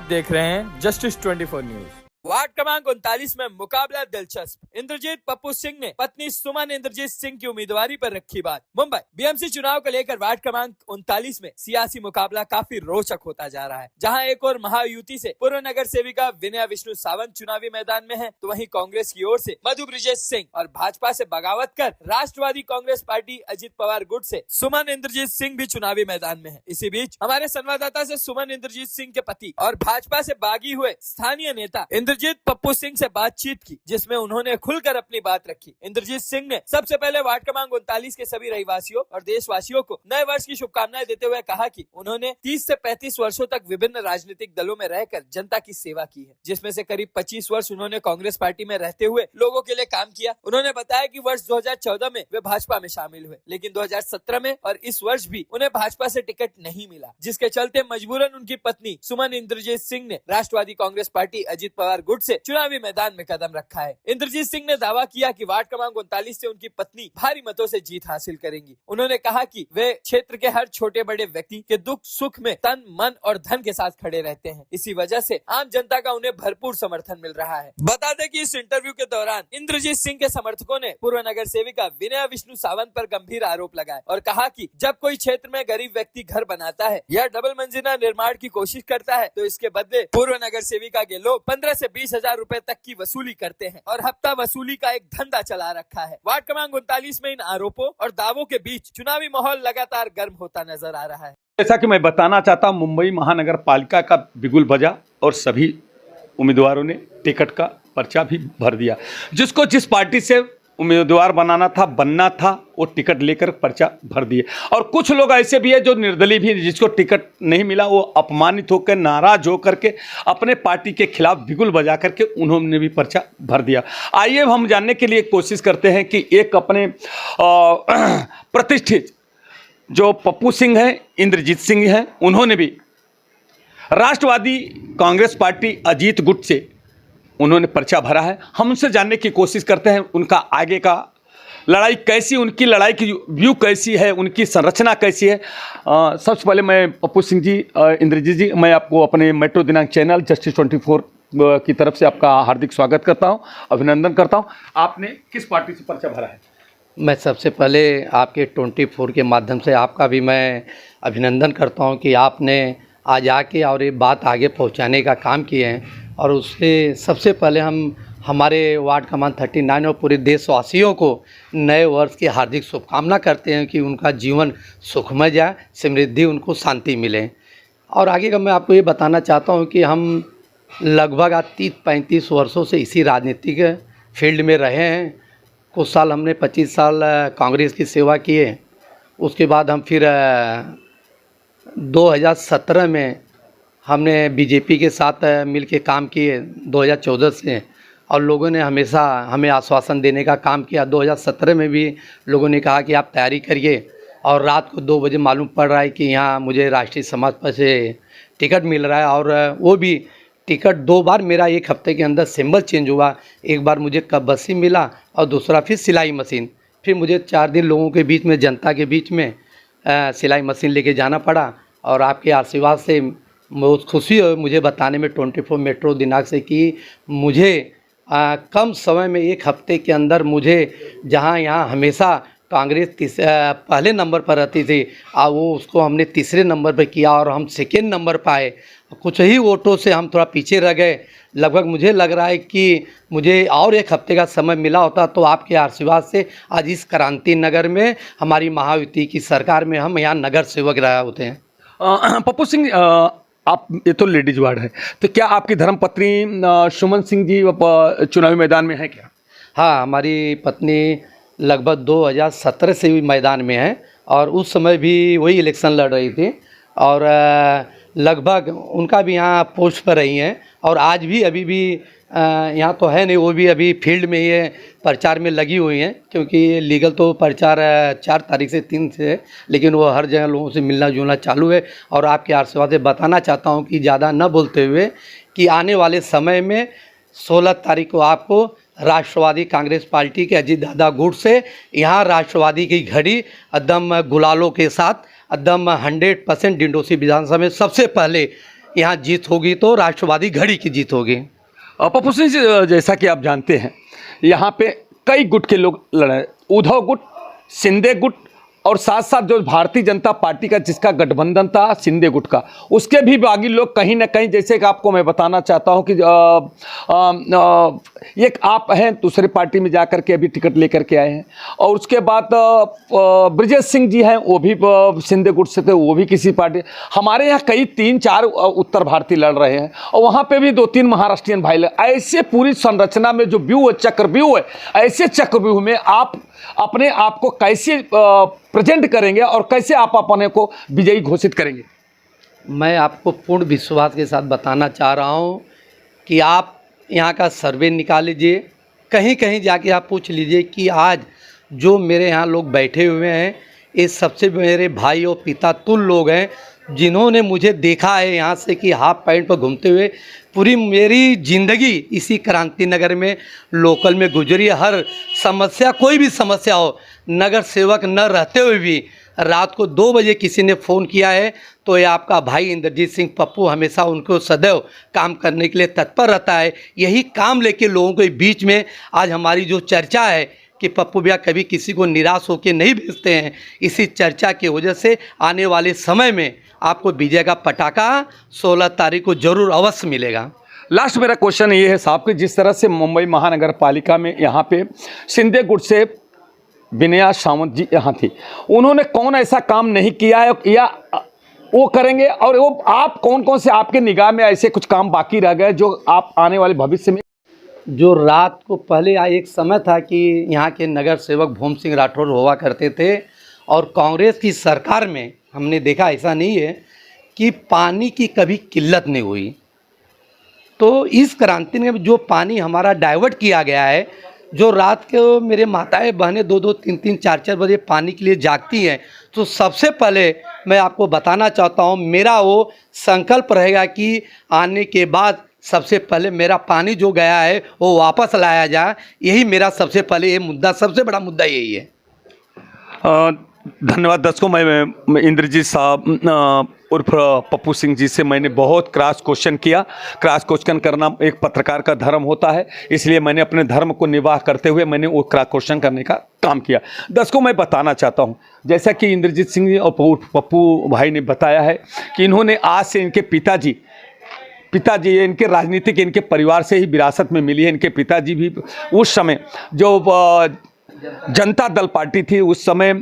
देख रहे हैं जस्टिस 24 न्यूज। वार्ड क्रमांक 39 में मुकाबला दिलचस्प। इंद्रजीत पप्पू सिंह ने पत्नी सुमन इंद्रजीत सिंह की उम्मीदवारी पर रखी बात। मुंबई बीएमसी चुनाव को लेकर वार्ड क्रमांक 39 में सियासी मुकाबला काफी रोचक होता जा रहा है। जहां एक और महायुति से पूर्व नगर सेविका विनया विष्णु सावंत चुनावी मैदान में है, तो वहीं कांग्रेस की ओर से मधु ब्रिजेश सिंह और भाजपा से बगावत कर राष्ट्रवादी कांग्रेस पार्टी अजित पवार गुट से सुमन इंद्रजीत सिंह भी चुनावी मैदान में है। इसी बीच हमारे संवाददाता से सुमन इंद्रजीत सिंह के पति और भाजपा से बागी हुए स्थानीय नेता इंद्रजीत पप्पू सिंह से बातचीत की, जिसमें उन्होंने खुलकर अपनी बात रखी। इंद्रजीत सिंह ने सबसे पहले वार्ड क्रमांक 39 के सभी रहीवासियों और देशवासियों को नए वर्ष की शुभकामनाएं देते हुए कहा कि उन्होंने 30 से 35 वर्षों तक विभिन्न राजनीतिक दलों में रहकर जनता की सेवा की है, जिसमें से करीब 25 वर्ष उन्होंने कांग्रेस पार्टी में रहते हुए लोगों के लिए काम किया। उन्होंने बताया कि वर्ष 2014 में वे भाजपा में शामिल हुए, लेकिन 2017 में और इस वर्ष भी उन्हें भाजपा से टिकट नहीं मिला, जिसके चलते मजबूरन उनकी पत्नी सुमन इंद्रजीत सिंह ने राष्ट्रवादी कांग्रेस पार्टी अजित पवार गुट से चुनावी मैदान में कदम रखा है। इंद्रजीत सिंह ने दावा किया कि वार्ड क्रमांक 39 से उनकी पत्नी भारी मतों से जीत हासिल करेंगी। उन्होंने कहा कि वे क्षेत्र के हर छोटे बड़े व्यक्ति के दुख सुख में तन मन और धन के साथ खड़े रहते हैं। इसी वजह से आम जनता का उन्हें भरपूर समर्थन मिल रहा है। बता दें कि इस इंटरव्यू के दौरान इंद्रजीत सिंह के समर्थकों ने पूर्व नगर सेविका विनया विष्णु सावंत पर गंभीर आरोप लगाए और कहा कि जब कोई क्षेत्र में गरीब व्यक्ति घर बनाता है या डबल मंजिला निर्माण की कोशिश करता है, तो इसके बदले पूर्व नगर सेविका के लोग 15 से 20 हजार रुपए तक की वसूली करते हैं और हफ्ता वसूली का एक धंधा चला रखा है। वार्ड क्रमांक 39 में इन आरोपों और दावों के बीच चुनावी माहौल लगातार गर्म होता नजर आ रहा है। जैसा कि मैं बताना चाहता हूं, मुंबई महानगर पालिका का बिगुल बजा और सभी उम्मीदवारों ने टिकट का पर्चा भी भर दिया। जिसको जिस पार्टी से उम्मीदवार बनना था वो टिकट लेकर पर्चा भर दिए। और कुछ लोग ऐसे भी है जो निर्दलीय भी, जिसको टिकट नहीं मिला वो अपमानित होकर नाराज होकर के अपने पार्टी के खिलाफ बिगुल बजा करके उन्होंने भी पर्चा भर दिया। आइए हम जानने के लिए कोशिश करते हैं कि एक अपने प्रतिष्ठित जो पप्पू सिंह हैं, इंद्रजीत सिंह हैं, उन्होंने भी राष्ट्रवादी कांग्रेस पार्टी अजीत गुट से उन्होंने पर्चा भरा है। हम उनसे जानने की कोशिश करते हैं उनका आगे का लड़ाई कैसी, उनकी लड़ाई की व्यू कैसी है, उनकी संरचना कैसी है। सबसे पहले मैं पप्पू सिंह जी, इंद्रजीत जी, मैं आपको अपने मेट्रो दिनांक चैनल जस्टिस 24 की तरफ से आपका हार्दिक स्वागत करता हूं, अभिनंदन करता हूं। आपने किस पार्टी से पर्चा भरा है? मैं सबसे पहले आपके 24 के माध्यम से आपका भी मैं अभिनंदन करता हूं कि आपने आज आके और ये बात आगे पहुंचाने का काम किए हैं। और उससे सबसे पहले हम हमारे वार्ड क्रमांक 39 और पूरे देशवासियों को नए वर्ष की हार्दिक शुभकामना करते हैं कि उनका जीवन सुखमय जाए, समृद्धि, उनको शांति मिले। और आगे का मैं आपको ये बताना चाहता हूँ कि हम लगभग आज 30-35 वर्षों से इसी राजनीतिक फील्ड में रहे हैं। कुछ साल हमने 25 साल कांग्रेस की सेवा किए। उसके बाद हम फिर 2017 में हमने बीजेपी के साथ मिल के काम किए 2014 से, और लोगों ने हमेशा हमें आश्वासन देने का काम किया। 2017 में भी लोगों ने कहा कि आप तैयारी करिए, और रात को 2 बजे मालूम पड़ रहा है कि यहाँ मुझे राष्ट्रीय समाज पार्टी से टिकट मिल रहा है। और वो भी टिकट 2 बार मेरा 1 हफ्ते के अंदर सिंबल चेंज हुआ। एक बार मुझे कब्बसी मिला और दूसरा फिर सिलाई मशीन। फिर मुझे 4 दिन लोगों के बीच में, जनता के बीच में सिलाई मशीन लेके जाना पड़ा। और आपके आशीर्वाद से बहुत खुशी है मुझे बताने में 24 मेट्रो दिनांक से कि मुझे कम समय में 1 हफ्ते के अंदर मुझे, जहां यहाँ हमेशा कांग्रेस पहले नंबर पर रहती थी, वो उसको हमने तीसरे नंबर पर किया और हम सेकेंड नंबर पर आए। कुछ ही वोटों से हम थोड़ा पीछे रह गए। लगभग मुझे लग रहा है कि मुझे और 1 हफ्ते का समय मिला होता तो आपके आशीर्वाद से आज इस क्रांति नगर में, हमारी महायुति की सरकार में, हम यहाँ नगर सेवक रहे होते हैं। पप्पू सिंह, आप, ये तो लेडीज वार्ड है, तो क्या आपकी धर्मपत्नी सुमन सिंह जी चुनावी मैदान में है क्या? हाँ, हमारी पत्नी लगभग 2017 से भी मैदान में है और उस समय भी वही इलेक्शन लड़ रही थी। और लगभग उनका भी यहाँ पोस्ट पर रही हैं। और आज भी अभी भी यहाँ तो है नहीं, वो भी अभी फील्ड में ही है, प्रचार में लगी हुई हैं। क्योंकि लीगल तो प्रचार 4 तारीख से 3 से, लेकिन वो हर जगह लोगों से मिलना जुलना चालू है। और आपके आशीर्वाद से बताना चाहता हूँ कि ज़्यादा न बोलते हुए कि आने वाले समय में 16 तारीख को आपको राष्ट्रवादी कांग्रेस पार्टी के अजीत दादा गुट से यहाँ राष्ट्रवादी की घड़ी एकदम गुलालों के साथ एकदम 100% डिंडोसी विधानसभा में सबसे पहले यहाँ जीत होगी तो राष्ट्रवादी घड़ी की जीत होगी। पप्पू सिंह जी, जैसा कि आप जानते हैं यहाँ पे कई गुट के लोग लड़े, उद्धव गुट, शिंदे गुट और साथ साथ जो भारतीय जनता पार्टी का जिसका गठबंधन था शिंदे गुट का, उसके भी बागी लोग कहीं ना कहीं, जैसे कि आपको मैं बताना चाहता हूं कि एक आप हैं दूसरी पार्टी में जाकर के अभी टिकट लेकर के आए हैं, और उसके बाद ब्रजेश सिंह जी हैं, वो भी शिंदे गुट से थे, वो भी किसी पार्टी। हमारे यहाँ कई 3-4 उत्तर भारतीय लड़ रहे हैं और वहाँ पे भी 2-3 महाराष्ट्रियन भाई लड़। ऐसे पूरी संरचना में जो व्यूह है, चक्रव्यूह है, ऐसे चक्रव्यूह में आप अपने आप को कैसे प्रेजेंट करेंगे और कैसे आप अपने को विजयी घोषित करेंगे? मैं आपको पूर्ण विश्वास के साथ बताना चाह रहा हूँ कि आप यहाँ का सर्वे निकाल लीजिए, कहीं कहीं जाके आप पूछ लीजिए कि आज जो मेरे यहाँ लोग बैठे हुए हैं ये सबसे मेरे भाई और पिता तुल्य लोग हैं, जिन्होंने मुझे देखा है यहाँ से कि हाफ पैंट पर घूमते हुए। पूरी मेरी ज़िंदगी इसी क्रांति नगर में लोकल में गुजरी है। हर समस्या, कोई भी समस्या हो, नगर सेवक न रहते हुए भी रात को 2 बजे किसी ने फ़ोन किया है तो ये आपका भाई इंद्रजीत सिंह पप्पू हमेशा उनको सदैव काम करने के लिए तत्पर रहता है। यही काम लेके लोगों के बीच में आज हमारी जो चर्चा है कि पप्पू भैया कभी किसी को निराश होकर नहीं भेजते हैं, इसी चर्चा की वजह से आने वाले समय में आपको विजय का पटाखा 16 तारीख को जरूर अवश्य मिलेगा। लास्ट मेरा क्वेश्चन ये है साहब कि जिस तरह से मुंबई महानगर पालिका में यहाँ पे शिंदे गुट से विनया सावंत जी यहाँ थी, उन्होंने कौन ऐसा काम नहीं किया है या वो करेंगे, और वो आप कौन कौन से आपके निगाह में ऐसे कुछ काम बाकी रह गए जो आप आने वाले भविष्य में? जो रात को पहले एक समय था कि यहाँ के नगर सेवक भूम सिंह राठौर हुआ करते थे और कांग्रेस की सरकार में हमने देखा ऐसा नहीं है कि पानी की कभी किल्लत नहीं हुई। तो इस क्रांति में जो पानी हमारा डाइवर्ट किया गया है, जो रात को मेरे माताएं बहनें 2-2, 3-3, 4-4 बजे पानी के लिए जागती हैं, तो सबसे पहले मैं आपको बताना चाहता हूँ मेरा वो संकल्प रहेगा कि आने के बाद सबसे पहले मेरा पानी जो गया है वो वापस लाया जाए। यही मेरा सबसे पहले ये मुद्दा, सबसे बड़ा मुद्दा यही है। धन्यवाद दर्शकों। मैं इंद्रजीत साहब उर्फ पप्पू सिंह जी से मैंने बहुत क्रॉस क्वेश्चन किया। क्रॉस क्वेश्चन करना एक पत्रकार का धर्म होता है, इसलिए मैंने अपने धर्म को निर्वाह करते हुए मैंने वो क्रॉस क्वेश्चन करने का काम किया। दर्शकों मैं बताना चाहता हूँ, जैसा कि इंद्रजीत सिंह जी और पप्पू भाई ने बताया है कि इन्होंने आज से इनके पिताजी इनके राजनीतिक इनके परिवार से ही विरासत में मिली है। इनके पिताजी भी उस समय जो जनता दल पार्टी थी, उस समय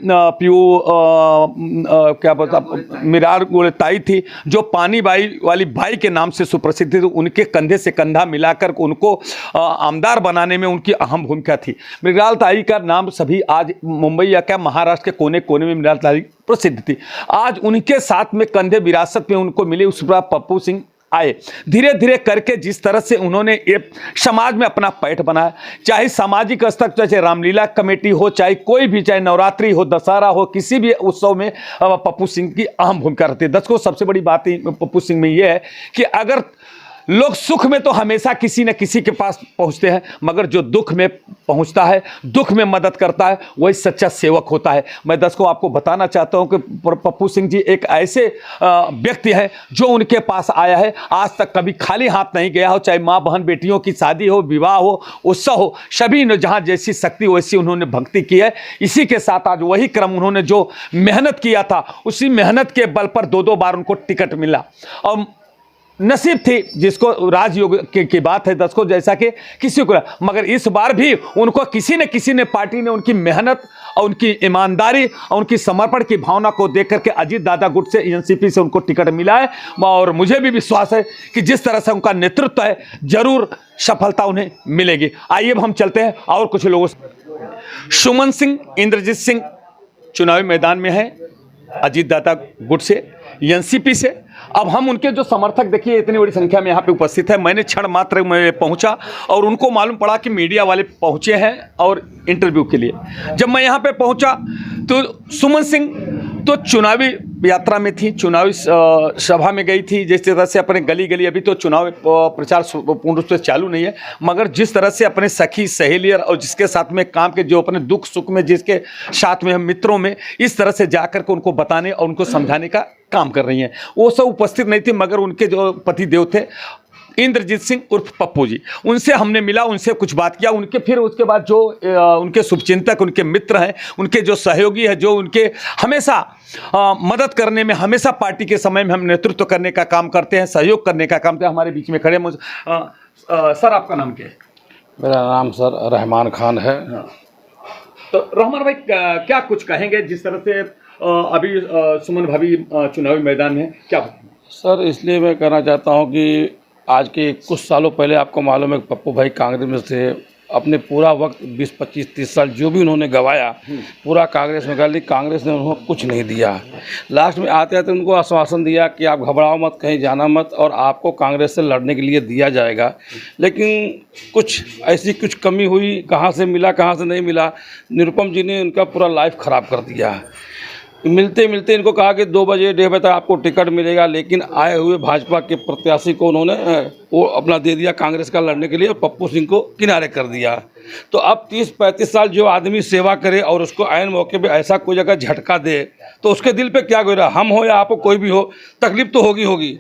क्या बता मिरार गुलताई थी जो पानी बाई वाली बाई के नाम से सुप्रसिद्ध थी, तो उनके कंधे से कंधा मिलाकर उनको आमदार बनाने में उनकी अहम भूमिका थी। मृगाल ताई का नाम सभी आज मुंबई या क्या महाराष्ट्र के कोने कोने में मृगाल ताई प्रसिद्ध थी। आज उनके साथ में कंधे विरासत में उनको मिले, उस पर पप्पू सिंह आए। धीरे धीरे करके जिस तरह से उन्होंने एक समाज में अपना पैठ बनाया, चाहे सामाजिक स्तर, चाहे रामलीला कमेटी हो, चाहे कोई भी, चाहे नवरात्रि हो, दशहरा हो, किसी भी उत्सव में पप्पू सिंह की अहम भूमिका रहती है। दर्शकों सबसे बड़ी बात पप्पू सिंह में यह है कि अगर लोग सुख में तो हमेशा किसी न किसी के पास पहुंचते हैं, मगर जो दुख में पहुंचता है, दुख में मदद करता है, वही सच्चा सेवक होता है। मैं दर्शकों आपको बताना चाहता हूं कि पप्पू सिंह जी एक ऐसे व्यक्ति हैं जो उनके पास आया है, आज तक कभी खाली हाथ नहीं गया हो। चाहे माँ बहन बेटियों की शादी हो, विवाह हो, उत्सव हो, सभी ने जहाँ जैसी शक्ति वैसी उन्होंने भक्ति की है। इसी के साथ आज वही क्रम उन्होंने जो मेहनत किया था, उसी मेहनत के बल पर 2-2 बार उनको टिकट मिला और नसीब थी जिसको राजयोग की बात है दर्शकों, जैसा कि किसी को, मगर इस बार भी उनको किसी ने पार्टी ने उनकी मेहनत और उनकी ईमानदारी और उनकी समर्पण की भावना को देख करके अजीत दादा गुट से एनसीपी से उनको टिकट मिला है। और मुझे भी विश्वास है कि जिस तरह से उनका नेतृत्व है जरूर सफलता उन्हें मिलेगी। आइए अब हम चलते हैं और कुछ लोगों से। सुमन सिंह, इंद्रजीत सिंह चुनावी मैदान में है अजीत दादा गुट से, एनसीपी से। अब हम उनके जो समर्थक, देखिए इतनी बड़ी संख्या में यहाँ पे उपस्थित है। मैंने क्षण मात्र में पहुँचा और उनको मालूम पड़ा कि मीडिया वाले पहुँचे हैं और इंटरव्यू के लिए। जब मैं यहाँ पे पहुँचा तो सुमन सिंह तो चुनावी यात्रा में थी, चुनावी सभा में गई थी, जिस तरह से अपने गली गली, अभी तो चुनाव प्रचार पूर्ण रूप से चालू नहीं है, मगर जिस तरह से अपने सखी सहेली और जिसके साथ में काम के, जो अपने दुख सुख में जिसके साथ में हम मित्रों में, इस तरह से जाकर के उनको बताने और उनको समझाने का काम कर रही हैं। वो सब उपस्थित नहीं थी, मगर उनके जो पति देव थे इंद्रजीत सिंह उर्फ पप्पू जी, उनसे हमने मिला, उनसे कुछ बात किया। उनके फिर उसके बाद जो उनके शुभचिंतक, उनके मित्र हैं, उनके जो सहयोगी हैं, जो उनके हमेशा मदद करने में, हमेशा पार्टी के समय में हम नेतृत्व करने का काम करते हैं, सहयोग करने का काम करते हैं, हमारे बीच में खड़े। सर, आपका नाम क्या है? मेरा नाम सर रहमान खान है। तो रहमान भाई, क्या कुछ कहेंगे जिस तरह से अभी सुमन भाभी चुनावी मैदान में, क्या बताएंगे? सर, इसलिए मैं कहना चाहता हूं कि आज के कुछ सालों पहले आपको मालूम है कि पप्पू भाई कांग्रेस में थे। अपने पूरा वक्त 20, 25, 30 साल जो भी उन्होंने गवाया पूरा कांग्रेस में कर ली। कांग्रेस ने उन्होंने कुछ नहीं दिया। लास्ट में आते आते उनको आश्वासन दिया कि आप घबराओ मत, कहीं जाना मत, और आपको कांग्रेस से लड़ने के लिए दिया जाएगा। लेकिन कुछ ऐसी कुछ कमी हुई, कहाँ से मिला कहाँ से नहीं मिला। निरुपम जी ने उनका पूरा लाइफ ख़राब कर दिया। मिलते मिलते इनको कहा कि 2 बजे 1:30 बजे तक आपको टिकट मिलेगा, लेकिन आए हुए भाजपा के प्रत्याशी को उन्होंने वो अपना दे दिया कांग्रेस का लड़ने के लिए, और पप्पू सिंह को किनारे कर दिया। तो अब 30-35 साल जो आदमी सेवा करे और उसको ऐन मौके पे ऐसा कोई जगह झटका दे, तो उसके दिल पे क्या गुजरा, हम हो या आपको कोई भी हो, तकलीफ तो होगी।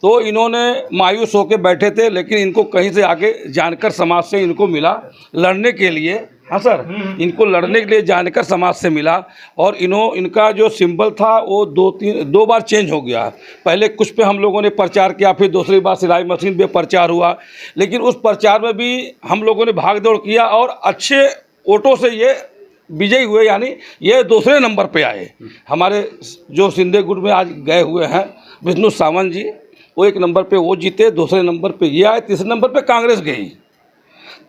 तो इन्होंने मायूस होकर बैठे थे, लेकिन इनको कहीं से आगे जानकर समाज से इनको मिला लड़ने के लिए। हाँ सर, इनको लड़ने के लिए जानकर समाज से मिला, और इनका जो सिंबल था वो 2 बार चेंज हो गया। पहले कुछ पे हम लोगों ने प्रचार किया, फिर दूसरी बार सिलाई मशीन पे प्रचार हुआ, लेकिन उस प्रचार में भी हम लोगों ने भाग दौड़ किया और अच्छे वोटों से ये विजयी हुए, यानी ये दूसरे नंबर पे आए। हमारे जो सिंधे गुट में आज गए हुए हैं विष्णु सावंत जी, वो 1 नंबर पे वो जीते, दूसरे नंबर पे ये आए, तीसरे नंबर पे कांग्रेस गई।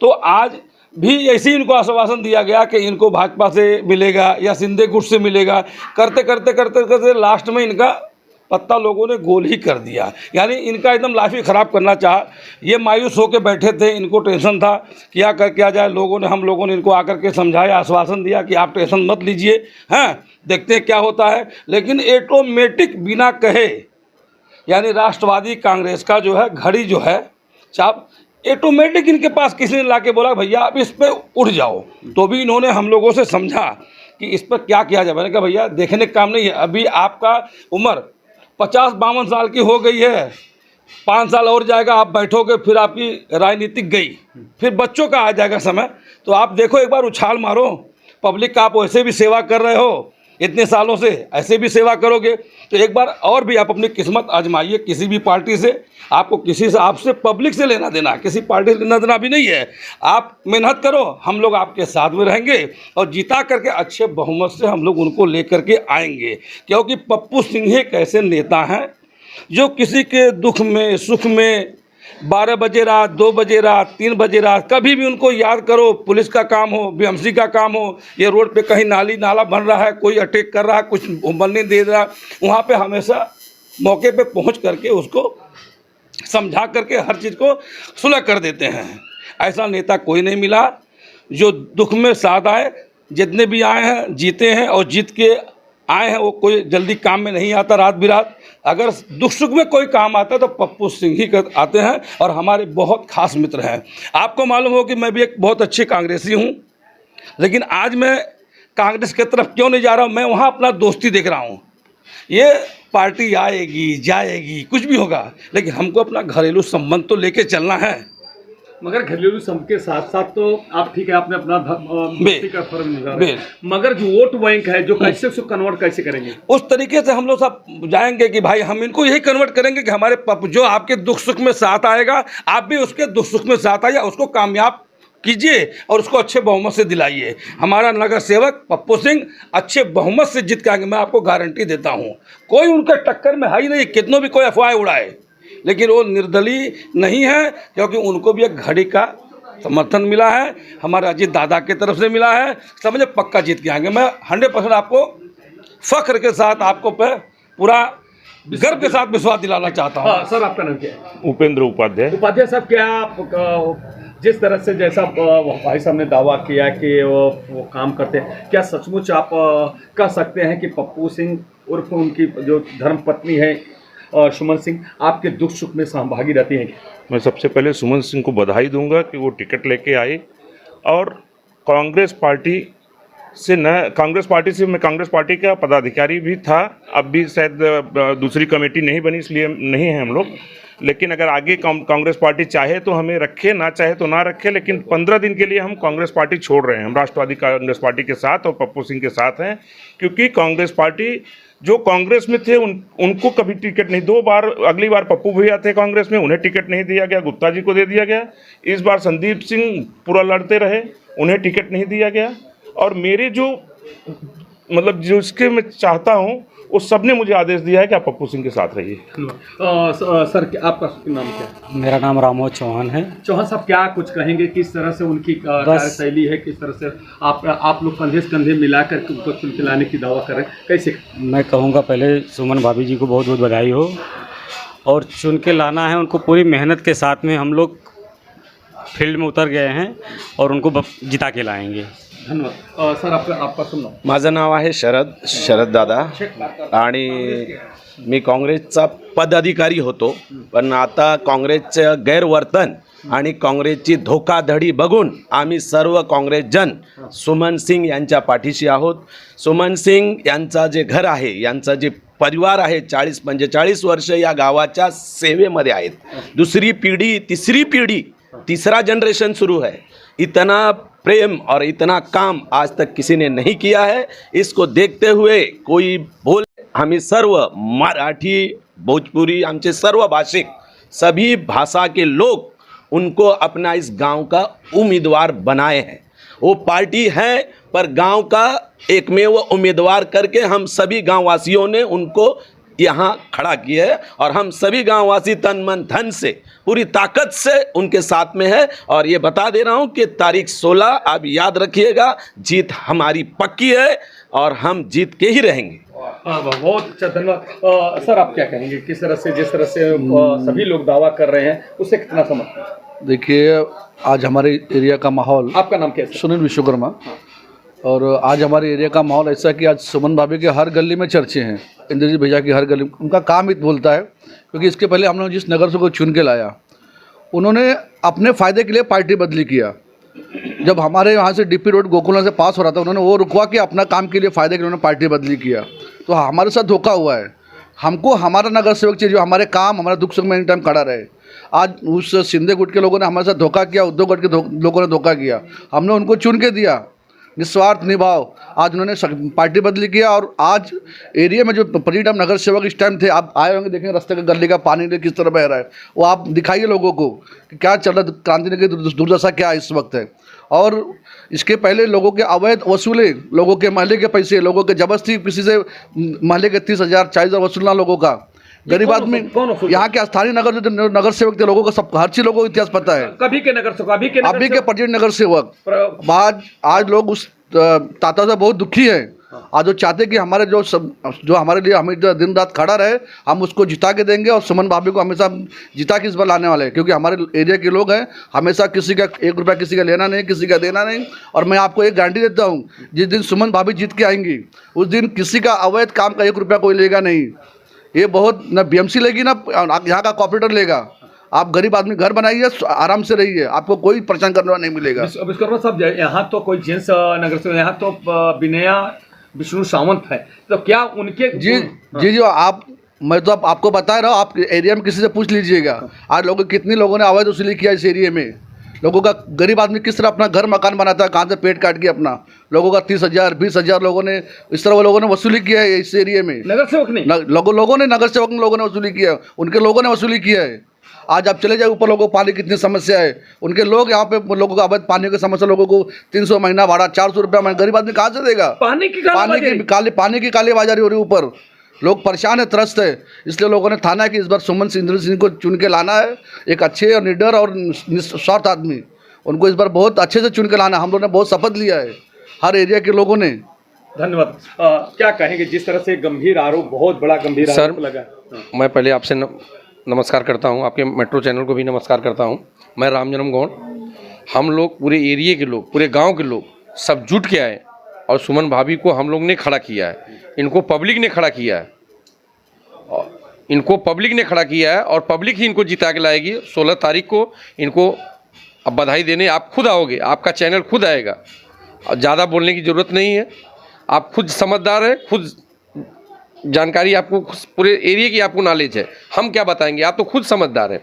तो आज भी ऐसे ही इनको आश्वासन दिया गया कि इनको भाजपा से मिलेगा या सिंधे गुट से मिलेगा। करते करते लास्ट में इनका पत्ता लोगों ने गोल ही कर दिया, यानी इनका एकदम लाइफ ही ख़राब करना चाहा। ये मायूस होकर बैठे थे, इनको टेंशन था क्या किया जाए। हम लोगों ने इनको आकर के समझाया, आश्वासन दिया कि आप टेंशन मत लीजिए, हैं देखते हैं क्या होता है। लेकिन ऑटोमेटिक बिना कहे, यानी राष्ट्रवादी कांग्रेस का जो है घड़ी जो है चाप, ऑटोमेटिक इनके पास किसी ने लाके बोला भैया आप इस पर उठ जाओ। तो भी इन्होंने हम लोगों से समझा कि इस पर क्या किया जाए। मैंने कहा भैया देखने का काम नहीं है, अभी आपका उम्र 50-52 साल की हो गई है, 5 साल और जाएगा, आप बैठोगे, फिर आपकी राजनीतिक गई, फिर बच्चों का आ जाएगा समय। तो आप देखो, एक बार उछाल मारो, पब्लिक का आप वैसे भी सेवा कर रहे हो इतने सालों से, ऐसे भी सेवा करोगे, तो एक बार और भी आप अपनी किस्मत आजमाइए किसी भी पार्टी से। आपको किसी से, आपसे पब्लिक से लेना देना, किसी पार्टी से लेना देना भी नहीं है। आप मेहनत करो, हम लोग आपके साथ में रहेंगे और जिता करके अच्छे बहुमत से हम लोग उनको लेकर के आएंगे। क्योंकि पप्पू सिंह एक ऐसे नेता हैं जो किसी के दुख में सुख में 12 बजे रात, 2 बजे रात, 3 बजे रात, कभी भी उनको याद करो। पुलिस का काम हो, बीएमसी का काम हो, ये रोड पे कहीं नाला बन रहा है, कोई अटैक कर रहा है, कुछ बनने दे रहा, वहाँ पे हमेशा मौके पे पहुँच करके उसको समझा करके हर चीज़ को सुलह कर देते हैं। ऐसा नेता कोई नहीं मिला जो दुख में साथ आए। जितने भी आए हैं जीते हैं, और जीत के आए हैं वो कोई जल्दी काम में नहीं आता रात बिरात। अगर दुख सुख में कोई काम आता है तो पप्पू सिंह ही आते हैं, और हमारे बहुत खास मित्र हैं। आपको मालूम हो कि मैं भी एक बहुत अच्छे कांग्रेसी हूँ, लेकिन आज मैं कांग्रेस की तरफ क्यों नहीं जा रहा हूँ, मैं वहाँ अपना दोस्ती देख रहा हूँ। ये पार्टी आएगी जाएगी कुछ भी होगा, लेकिन हमको अपना घरेलू संबंध तो लेके चलना है। मगर घरेलू संबंध के साथ साथ तो आप ठीक है, आपने अपना दोस्ती का फर्म निकाला, मगर जो वोट बैंक है जो कैसे उसको कन्वर्ट कैसे करेंगे? उस तरीके से हम लोग सब जाएंगे कि भाई हम इनको यही कन्वर्ट करेंगे कि हमारे जो आपके दुख सुख में साथ आएगा, आप भी उसके दुख सुख में साथ आइए, उसको कामयाब कीजिए और उसको अच्छे बहुमत से दिलाइए। हमारा नगर सेवक पप्पू सिंह अच्छे बहुमत से जीत के आएंगे, मैं आपको गारंटी देता हूँ। कोई उनके टक्कर में है ही नहीं, कितनों भी कोई अफवाह उड़ाए, लेकिन वो निर्दलीय नहीं है, क्योंकि उनको भी एक घड़ी का समर्थन मिला है, हमारे अजीत दादा की तरफ से मिला है। समझे, पक्का जीत के आएंगे। मैं 100% आपको फख्र के साथ, आपको पे पूरा गर्व के साथ विश्वास दिलाना चाहता हूँ। सर, आपका नाम क्या है? उपेंद्र उपाध्याय। उपाध्याय साहब, क्या आप जिस तरह से जैसा भाई साहब ने दावा किया कि वो काम करते हैं, क्या सचमुच आप कह सकते हैं कि पप्पू सिंह उर्फ उनकी जो धर्मपत्नी है सुमन सिंह, आपके दुख सुख में सहभागी रहती हैं क्या? मैं सबसे पहले सुमन सिंह को बधाई दूंगा कि वो टिकट लेके आए और कांग्रेस पार्टी से मैं कांग्रेस पार्टी का पदाधिकारी भी था, अब भी शायद दूसरी कमेटी नहीं बनी इसलिए नहीं है हम लोग, लेकिन अगर आगे कांग्रेस पार्टी चाहे तो हमें रखे, ना चाहे तो ना रखे, लेकिन 15 दिन के लिए हम कांग्रेस पार्टी छोड़ रहे हैं। हम राष्ट्रवादी कांग्रेस पार्टी के साथ और पप्पू सिंह के साथ हैं, क्योंकि कांग्रेस पार्टी जो कांग्रेस में थे उनको कभी टिकट नहीं, 2 बार, अगली बार पप्पू भैया थे कांग्रेस में, उन्हें टिकट नहीं दिया गया, गुप्ता जी को दे दिया गया। इस बार संदीप सिंह पूरा लड़ते रहे, उन्हें टिकट नहीं दिया गया। और मेरे जो मतलब जिसके मैं चाहता हूँ वो सब ने मुझे आदेश दिया है कि आप पप्पू सिंह के साथ रहिए। सर आपका नाम क्या है? मेरा नाम रामोद चौहान है। चौहान साहब, क्या कुछ कहेंगे, किस तरह से उनकी कार्यशैली है, किस तरह से आप लोग कंधे से कंधे मिलाकर उनको चुन के लाने की दावा कर रहे हैं, कैसे? मैं कहूँगा पहले सुमन भाभी जी को बहुत बहुत बधाई हो, और चुन के लाना है उनको पूरी मेहनत के साथ में। हम लोग फील्ड में उतर गए हैं और उनको जिता के लाएंगे। धन्यवाद। सर आपका सुनो। माझं नाव आहे शरद दादा आणि मी काँग्रेसचा पदाधिकारी होतो, पण आता काँग्रेसचं गैरवर्तन आणि काँग्रेसची धोकाधडी बघून आम्ही सर्व काँग्रेसजन सुमन सिंग यांच्या पाठीशी आहोत। सुमन सिंग यांचा जे घर आहे, यांचा जे परिवार आहे, 40-45 वर्ष या गावाच्या सेवेमध्ये आहेत। दुसरी पिढी, तिसरी पिढी, तीसरा जनरेशन शुरू है। इतना प्रेम और इतना काम आज तक किसी ने नहीं किया है। इसको देखते हुए कोई बोल, हमें सर्व मराठी, भोजपुरी, आमचे सर्व भाषिक, सभी भाषा के लोग उनको अपना इस गांव का उम्मीदवार बनाए हैं। वो पार्टी है पर गांव का एकमेव उम्मीदवार करके हम सभी गांववासियों ने उनको यहाँ खड़ा किया है, और हम सभी गांववासी तन मन धन से पूरी ताकत से उनके साथ में है। और ये बता दे रहा हूँ कि तारीख 16 आप याद रखिएगा, जीत हमारी पक्की है और हम जीत के ही रहेंगे। बहुत अच्छा, धन्यवाद। सर आप क्या कहेंगे, किस तरह से, जिस तरह से सभी लोग दावा कर रहे हैं उससे कितना समझते हैं? देखिए, आज हमारे एरिया का माहौल, आपका नाम क्या है? सुनील विश्वकर्मा। और आज हमारे एरिया का माहौल ऐसा कि आज सुमन भाभी के हर गली में चर्चे हैं, इंद्रजीत भैया की हर गली, उनका काम ही बोलता है। क्योंकि इसके पहले हमने जिस नगर से को चुन के लाया, उन्होंने अपने फ़ायदे के लिए पार्टी बदली किया। जब हमारे यहाँ से डीपी रोड गोकुला से पास हो रहा था, उन्होंने वो रुकवा के अपना काम के लिए फ़ायदे के लिए उन्होंने पार्टी बदली किया। तो हमारे साथ धोखा हुआ है। हमको हमारा नगर सेवक चाहिए जो हमारे काम, हमारे दुख सुख में एनी टाइम खड़ा रहे। आज उस शिंदे गुट के लोगों ने हमारे साथ धोखा किया, उद्धव गट के लोगों ने धोखा किया। हमने उनको चुन के दिया, निस्वार्थ निभाव। आज उन्होंने पार्टी बदली किया, और आज एरिया में जो परिणाम नगर सेवक इस टाइम थे, आप आए होंगे, देखेंगे रास्ते का गली का पानी किस तरह बह रहा है, वो आप दिखाइए लोगों को कि क्या चल रहा है, क्रांति नगर की दुर्दशा क्या इस वक्त है। और इसके पहले लोगों के अवैध वसूले, लोगों के महल्ले के पैसे, लोगों के जबरदस्ती किसी से महल्ले के 30,000 40,000 वसूलना, लोगों का गरीब आदमी, यहाँ के स्थानीय नगर सेवक थे, लोगों को सब हर चीज लोगों को इतिहास पता है। कभी के नगर सेवक, अभी के प्रेजेंट नगर सेवक। आज लोग उस ताता से बहुत दुखी है। आज वो चाहते कि हमारे जो हमारे लिए हमें दिन रात खड़ा रहे, हम उसको जिता के देंगे। और सुमन भाभी को हमेशा जिता के इस बार लाने वाले हैं, क्योंकि हमारे एरिया के लोग हैं। हमेशा किसी का 1 रुपया किसी का लेना नहीं, किसी का देना नहीं। और मैं आपको एक गारंटी देता हूँ, जिस दिन सुमन भाभी जीत के आएंगी, उस दिन किसी का अवैध काम का 1 रुपया कोई लेगा नहीं। ये बहुत, ना बीएमसी लेगी, ना यहाँ का कॉर्पोरेटर लेगा। आप गरीब आदमी घर बनाइए, आराम से रहिए, आपको कोई परेशान करने वाला नहीं मिलेगा। विश्वकर्मा साहब, यहाँ तो कोई जेंट्स नगर सेवक, यहाँ तो विनया विष्णु सावंत है, तो क्या उनके जी आप, मैं तो आपको बता रहा हूँ, आप एरिया में किसी से पूछ लीजिएगा। आज कितने लोगों ने अवैध वसूली किया इस एरिया में। लोगों का, गरीब आदमी किस तरह अपना घर मकान बनाता है, कहाँ से पेट काट के अपना, लोगों का 30,000 20,000 लोगों ने इस तरह लोगों ने वसूली किया है इस एरिया में। नगर सेवक ने लोगों ने नगर सेवक लोगों ने वसूली किया है, उनके लोगों ने वसूली किया है। आज आप चले जाए ऊपर, लोगों को पानी की कितनी समस्या है, उनके लोग यहाँ पे लोगों का अवैध पानी की समस्या, लोगों को 300 महीना भाड़ा, 400 रुपया महीना, गरीब आदमी कहाँ से देगा? पानी की काली बाजारी हो रही ऊपर, लोग परेशान है, त्रस्त है। इसलिए लोगों ने ठाना है कि इस बार सुमन सिंह को चुन के लाना है। एक अच्छे और निडर और निस्वार्थ आदमी, उनको इस बार बहुत अच्छे से चुन के लाना। हम लोगों ने बहुत शपथ लिया है, हर एरिया के लोगों ने। धन्यवाद। क्या कहेंगे, जिस तरह से गंभीर आरोप, बहुत बड़ा गंभीर आरोप लगा? मैं पहले आपसे नमस्कार करता हूं, आपके मेट्रो चैनल को भी नमस्कार करता हूं। मैं रामजन्म गौड़, हम लोग पूरे एरिया के लोग, पूरे गांव के लोग सब जुट के आए और सुमन भाभी को हम लोग ने खड़ा किया है। इनको पब्लिक ने खड़ा किया है, इनको पब्लिक ने खड़ा किया है और पब्लिक ही इनको जिता के लाएगी। 16 तारीख को इनको अब बधाई देने आप खुद आओगे, आपका चैनल खुद आएगा और ज़्यादा बोलने की ज़रूरत नहीं है। आप खुद समझदार हैं, खुद जानकारी आपको पूरे एरिया की आपको नॉलेज है, हम क्या बताएंगे, आप तो खुद समझदार हैं।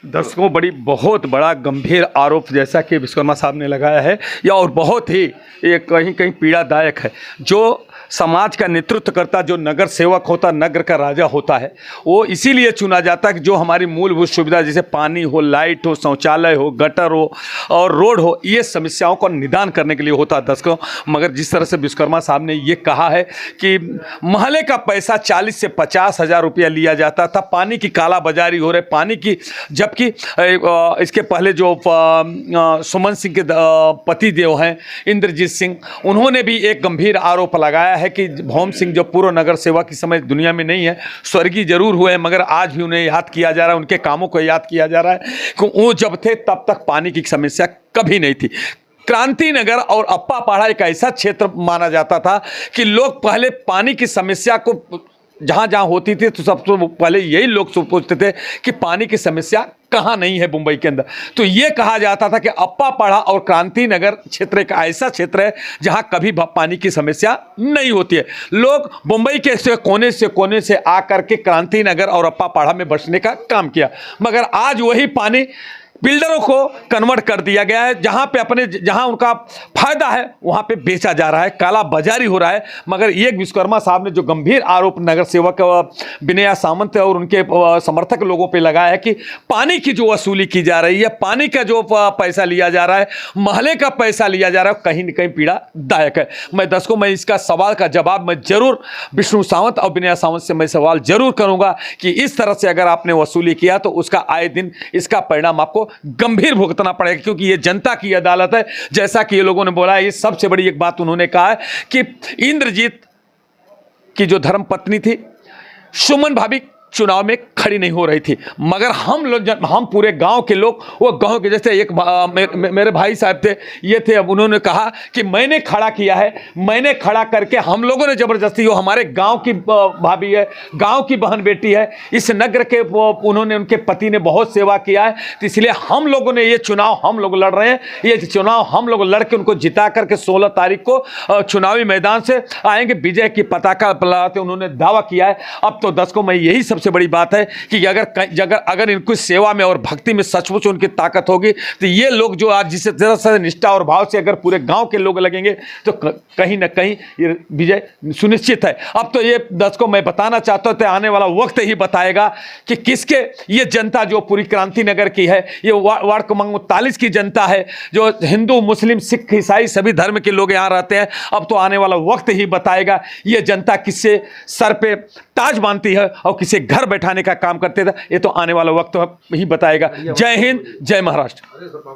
दर्शकों, बहुत बड़ा गंभीर आरोप जैसा कि विश्वकर्मा साहब ने लगाया है, या और बहुत ही ये कहीं कहीं पीड़ादायक है। जो समाज का नेतृत्व करता, जो नगर सेवक होता, नगर का राजा होता है, वो इसीलिए चुना जाता है कि जो हमारी मूलभूत सुविधा जैसे पानी हो, लाइट हो, शौचालय हो, गटर हो और रोड हो, ये समस्याओं का निदान करने के लिए होता है दर्शकों। मगर जिस तरह से विश्वकर्मा साहब ने ये कहा है कि महले का पैसा 40 से 50 हज़ार रुपया लिया जाता था, पानी की कालाबाजारी हो रही, पानी की, जबकि इसके पहले जो सुमन सिंह के पति देव हैं इंद्रजीत सिंह, उन्होंने भी एक गंभीर आरोप लगाया है कि भौम सिंह जो पूर्व नगर सेवक इस समय दुनिया में नहीं है, स्वर्गीय जरूर हुए हैं, मगर आज भी उन्हें याद किया जा रहा है, उनके कामों को याद किया जा रहा है कि वो जब थे तब तक पानी की समस्या कभी नहीं थी। क्रांति नगर और अप्पा पहाड़ा एक ऐसा क्षेत्र माना जाता था कि लोग पहले पानी की समस्या को जहाँ जहाँ होती थी तो सबसे पहले यही लोग पूछते थे कि पानी की समस्या कहाँ नहीं है मुंबई के अंदर। तो ये कहा जाता था कि अप्पा पहाड़ा और क्रांति नगर क्षेत्र एक ऐसा क्षेत्र है जहाँ कभी पानी की समस्या नहीं होती है। लोग मुंबई के कोने से आकर के क्रांति नगर और अप्पा पहाड़ा में बसने का काम किया, मगर आज वही पानी बिल्डरों को कन्वर्ट कर दिया गया है, जहां उनका फायदा है वहां पे बेचा जा रहा है, काला बाजारी हो रहा है। मगर ये विश्वकर्मा साहब ने जो गंभीर आरोप नगर सेवक विनया सामंत और उनके समर्थक लोगों पे लगाया है कि पानी की जो वसूली की जा रही है, पानी का जो पैसा लिया जा रहा है, महले का पैसा लिया जा रहा है, कहीं न कहीं पीड़ादायक है। मैं इसका सवाल का जवाब मैं जरूर विष्णु सावंत और विनया सावंत से मैं सवाल जरूर करूंगा कि इस तरह से अगर आपने वसूली किया तो उसका आए दिन इसका परिणाम आपको गंभीर भुगतना पड़ेगा, क्योंकि ये जनता की अदालत है। जैसा कि ये लोगों ने बोला, ये सबसे बड़ी एक बात उन्होंने कहा है कि इंद्रजीत की जो धर्मपत्नी थी सुमन भाभी चुनाव में खड़ी नहीं हो रही थी, मगर हम पूरे गांव के लोग, वो गांव के जैसे एक मेरे भाई साहब थे, ये थे, अब उन्होंने कहा कि मैंने खड़ा किया है, मैंने खड़ा करके हम लोगों ने जबरदस्ती, वो हमारे गांव की भाभी है, गांव की बहन बेटी है, इस नगर के उन्होंने, उनके पति ने बहुत सेवा किया है, तो इसलिए हम लोगों ने ये चुनाव हम लोग लड़ रहे हैं, ये चुनाव हम लोग लड़ के उनको जिता करके 16 तारीख को चुनावी मैदान से आएंगे, विजय की पताका लहराते उन्होंने दावा किया है। अब तो दर्शकों, मैं यही सबसे बड़ी बात है कि अगर इनकी सेवा में और भक्ति में सचमुच उनकी ताकत होगी तो ये लोग जो आज जिस तरह से निष्ठा और भाव से अगर पूरे गांव के लोग लगेंगे तो कहीं ना कहीं ये विजय सुनिश्चित है। अब तो ये दर्शकों मैं बताना चाहता हूं, आने वाला वक्त ही बताएगा कि किसके, ये जनता जो पूरी क्रांति नगर की है, ये वार्ड क्रमांक 39 की जनता है, जो हिंदू मुस्लिम सिख ईसाई सभी धर्म के लोग यहाँ रहते हैं। अब तो आने वाला वक्त ही बताएगा ये जनता किससे सर पे ताज बांधती है और किसे घर बैठाने का काम करते थे, ये तो आने वाला वक्त ही बताएगा। जय हिंद, जय महाराष्ट्र।